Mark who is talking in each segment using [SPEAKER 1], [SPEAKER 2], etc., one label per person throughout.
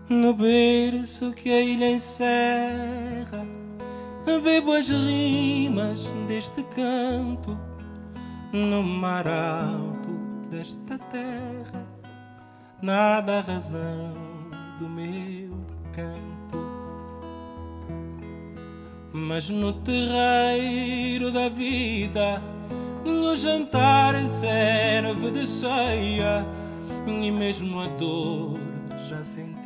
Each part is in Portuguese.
[SPEAKER 1] No berço que a ilha encerra, bebo as rimas deste canto. No mar alto desta terra, nada a razão do meu canto. Mas no terreiro da vida, o jantar serve de ceia, e mesmo a dor já sentida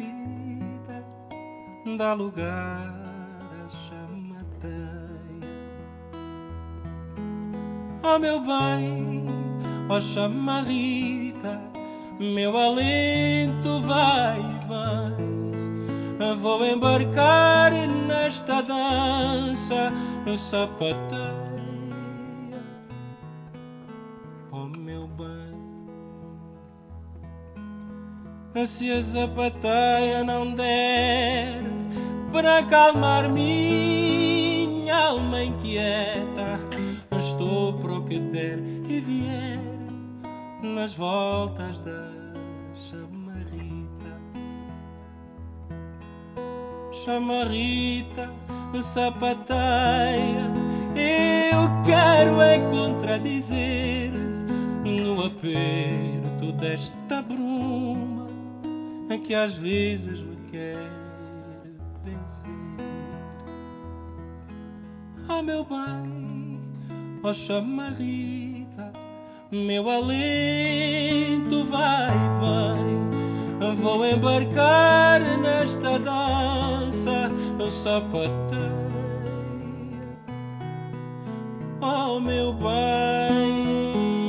[SPEAKER 1] dá lugar à chamateia. Oh meu bem, oh chamarrita, meu alento vai e vem. Vou embarcar nesta dança sapateia. Oh meu bem, se a sapateia não der para acalmar minha alma inquieta, estou para o que der e vier nas voltas da chamarrita. Chamarrita, sapateia, eu quero é contradizer no aperto desta bruma que às vezes me quer vencer. Oh meu bem, oh chamarrita, meu alento vai e vem. Vou embarcar nesta dança sapateia. Oh meu bem,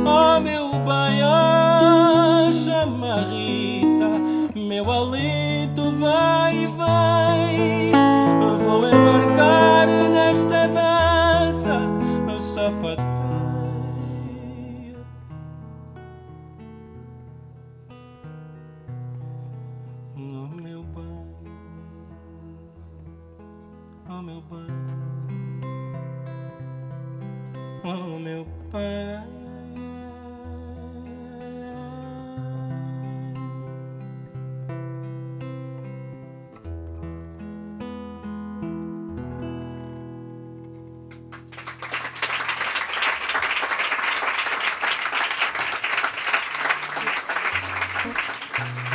[SPEAKER 1] oh meu bem, oh chamarrita, meu alento vai e vem. Vou embarcar nesta dança sapateia. Oh meu bem, oh meu bem, oh meu pai.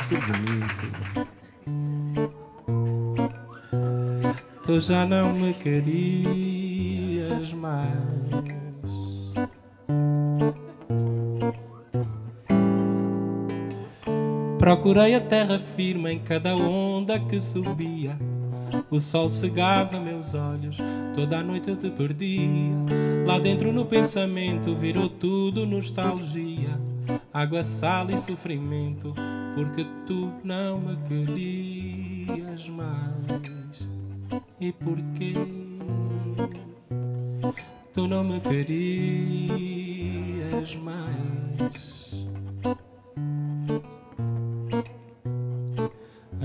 [SPEAKER 1] Que bonito. Tu já não me querias mais. Procurei a terra firme em cada onda que subia. O sol cegava meus olhos, toda a noite eu te perdia. Lá dentro no pensamento virou tudo nostalgia, água, sal e sofrimento, porque tu não me querias mais. E porquê tu não me querias mais?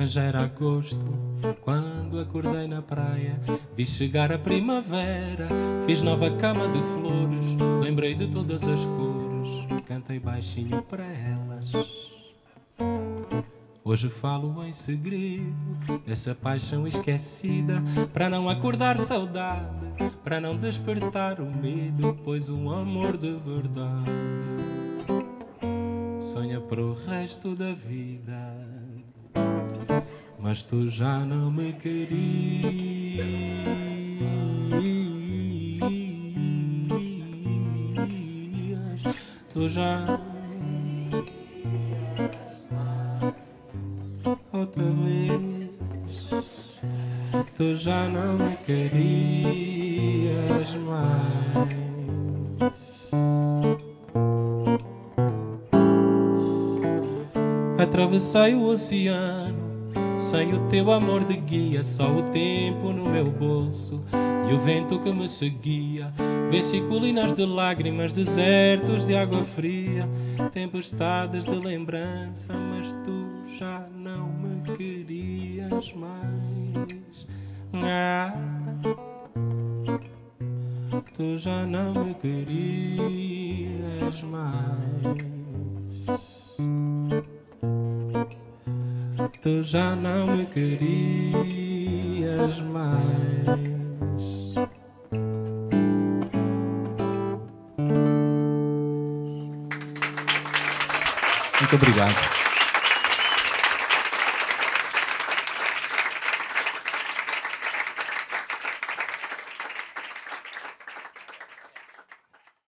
[SPEAKER 1] Já era agosto quando acordei na praia, vi chegar a primavera, fiz nova cama de flores, lembrei de todas as cores, cantei baixinho para elas. Hoje falo em segredo dessa paixão esquecida, para não acordar saudade, para não despertar o medo, pois um amor de verdade sonha para o resto da vida. Mas tu já não me querias, tu já outra vez, tu já não me querias mais. Atravessei o oceano sem o teu amor de guia, só o tempo no meu bolso e o vento que me seguia. Vês colinas de lágrimas, desertos de água fria, tempestades de lembrança, mas tu já não me querias mais. Ah, tu já não me querias mais. já não me querias mais.
[SPEAKER 2] Muito obrigado.